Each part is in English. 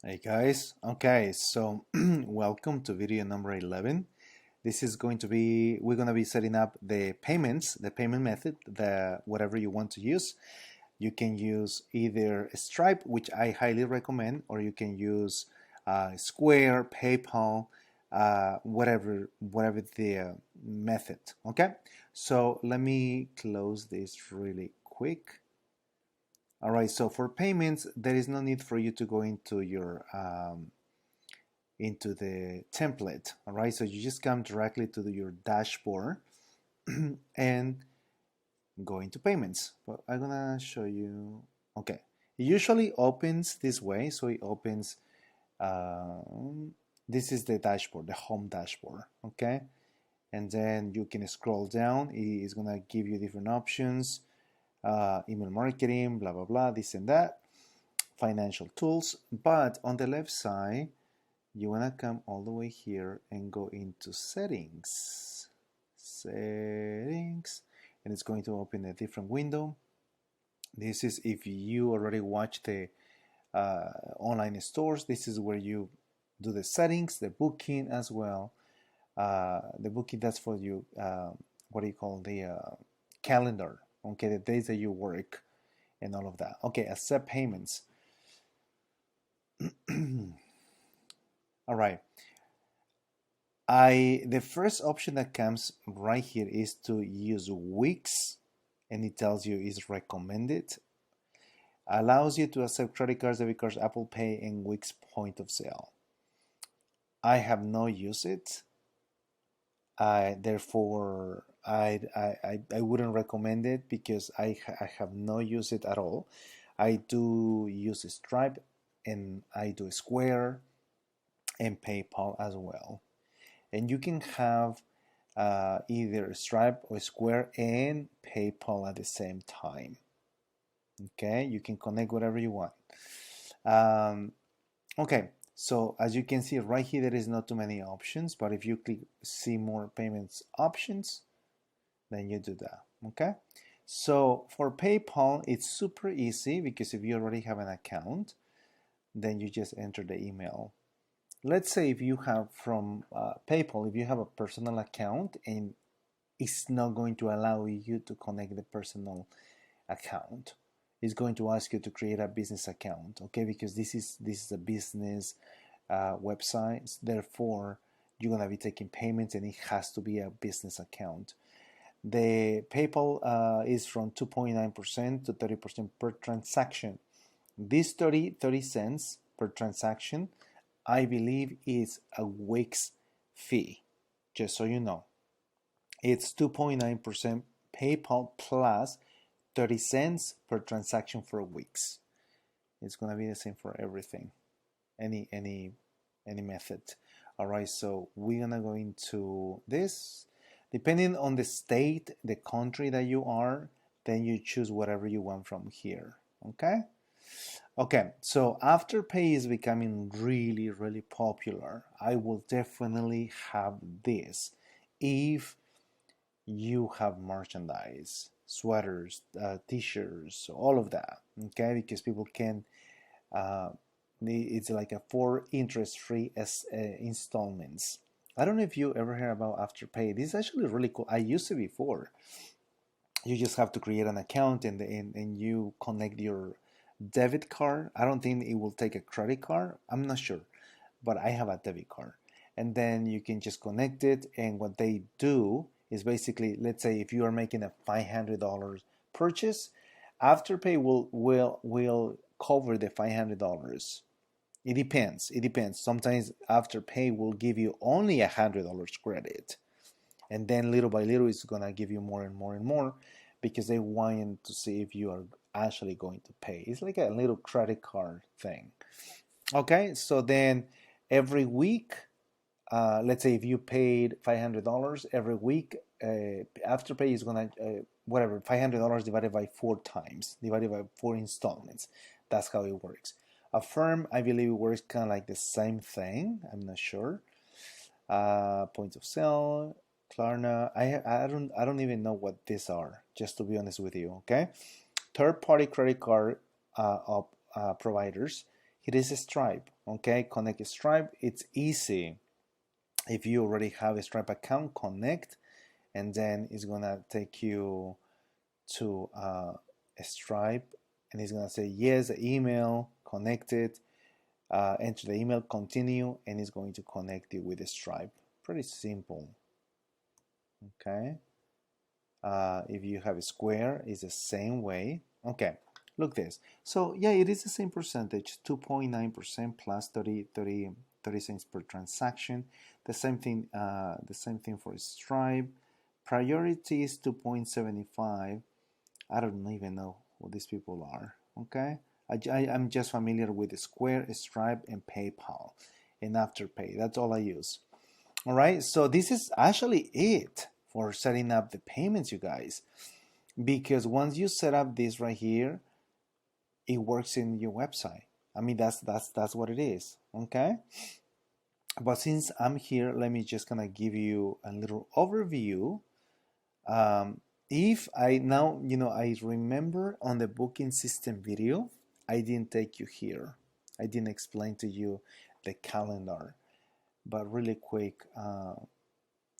Hey guys, okay, so welcome to video number 11. This is going to be, we're going to be setting up the payments, the payment method, whatever you want to use. You can use either Stripe, which I highly recommend, or you can use Square, PayPal, whatever the method, okay? So let me close this really quick. All right, so for payments, there is no need for you to go into your into the template. All right, so you just come directly to your dashboard and go into payments. But I'm gonna show you. Okay, it usually opens this way, so it opens. This is the dashboard, the home dashboard. Okay, and then you can scroll down. It is gonna give you different options. Email marketing, blah blah blah, this and that, financial tools. But on the left side, you want to come all the way here and go into settings, and it's going to open a different window. This is if you already watched the online stores. This is where you do the settings, the booking as well. The booking, that's for you, what do you call the calendar, okay, the days that you work and all of that. Okay, accept payments. All right. The first option that comes right here is to use Wix, and it tells you is recommended. Allows you to accept credit cards, debit cards, Apple Pay, and Wix point of sale. I have not used it. Therefore, I wouldn't recommend it because I have not used it at all. I do use Stripe, and I do Square and PayPal as well. And you can have either Stripe or Square and PayPal at the same time. Okay, you can connect whatever you want. Okay, so as you can see right here, there is not too many options, but if you click see more payments options, then you do that. Okay, so for PayPal, it's super easy because if you already have an account, then you just enter the email. Let's say if you have from PayPal, if you have a personal account and it's not going to allow you to connect the personal account, it's going to ask you to create a business account, okay? Because this is a business website, therefore you're gonna be taking payments and it has to be a business account. The PayPal is from 2.9% to 30% per transaction. This 30 cents per transaction, I believe, is a Wix fee, just so you know. It's 2.9% PayPal plus 30 cents per transaction for Wix. It's gonna be the same for everything, any method. All right, so we're gonna go into this. Depending on the state, the country that you are, then you choose whatever you want from here. Okay. Okay, so Afterpay is becoming really popular. I will definitely have this if you have merchandise, sweaters, t-shirts, all of that. Okay, because people can. Uh, it's like a 4 interest-free installments. I don't know if you ever heard about Afterpay. This is actually really cool. I used it before. You just have to create an account and you connect your debit card. I don't think it will take a credit card. I'm not sure, but I have a debit card. And then you can just connect it. And what they do is basically, let's say if you are making a $500 purchase, Afterpay will cover the $500. It depends. It depends. Sometimes Afterpay will give you only $100 credit, and then little by little it's gonna give you more and more and more because they want to see if you are actually going to pay. It's like a little credit card thing. Okay, so then every week, let's say if you paid $500 every week, Afterpay is gonna whatever, $500 divided by 4 times, divided by 4 installments. That's how it works. Affirm, I believe it works kind of like the same thing. I'm not sure. Point of sale, Klarna. I don't even know what these are, just to be honest with you. Okay, third party credit card providers. it is a Stripe. Okay, connect a Stripe. It's easy. If you already have a Stripe account, connect, and then it's gonna take you to a Stripe, and it's gonna say yes, email connected. Enter the email, continue, and it's going to connect you with the Stripe. Pretty simple. Okay. If you have a Square, it's the same way. Okay, look this. So yeah, it is the same percentage, 2.9% plus 30 cents per transaction. The same thing for Stripe. Priority is 2.75. I don't even know who these people are. Okay, I'm just familiar with Square, Stripe, and PayPal, and Afterpay. That's all I use. All right, so this is actually it for setting up the payments, you guys, because once you set up this right here, it works in your website. I mean, that's what it is. Okay, but since I'm here, let me just kind of give you a little overview. If I now, I remember on the booking system video, I didn't take you here. I didn't explain to you the calendar, but really quick,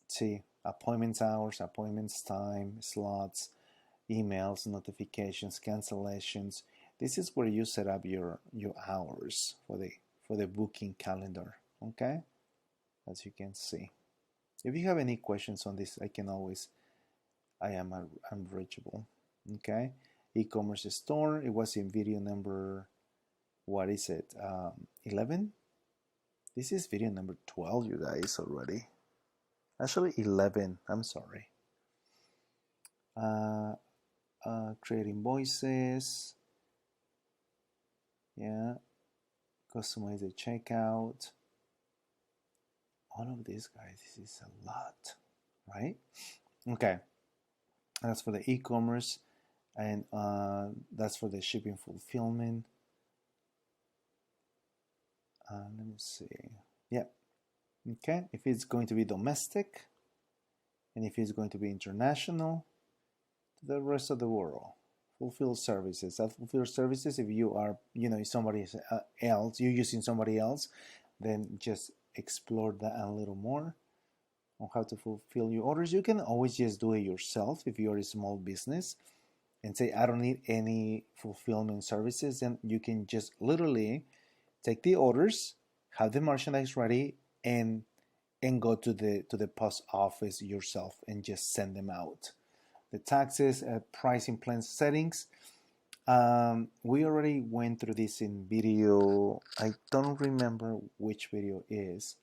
see appointments hours, appointments time, slots, emails, notifications, cancellations. This is where you set up your hours for the booking calendar. Okay, as you can see. If you have any questions on this, I am reachable. Okay, e-commerce store. It was in video number, what is it? 11. This is video number 12, you guys, already. Actually 11. I'm sorry. Create invoices. Yeah. Customize the checkout. All of these, guys, this is a lot, right? Okay. That's for the e-commerce, and that's for the shipping fulfillment. Let me see. Yeah. Okay. If it's going to be domestic, and if it's going to be international, to the rest of the world. Fulfill services. That fulfill services. If you are, somebody else, you're using somebody else, then just explore that a little more on how to fulfill your orders. You can always just do it yourself if you're a small business and say, I don't need any fulfillment services. Then you can just literally take the orders, have the merchandise ready, and go to the post office yourself and just send them out. The taxes, pricing plan settings. We already went through this in video. I don't remember which video is,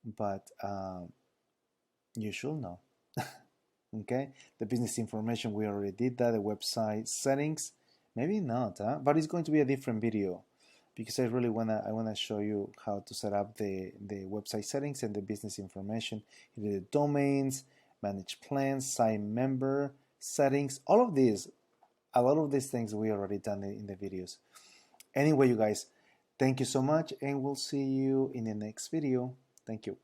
but you should know. Okay, the business information, we already did that. The website settings, maybe not, but it's going to be a different video because I really wanna show you how to set up the website settings and the business information. The domains, manage plans, site member settings, all of these, a lot of these things we already done in the videos. Anyway, you guys, thank you so much, and we'll see you in the next video. Thank you.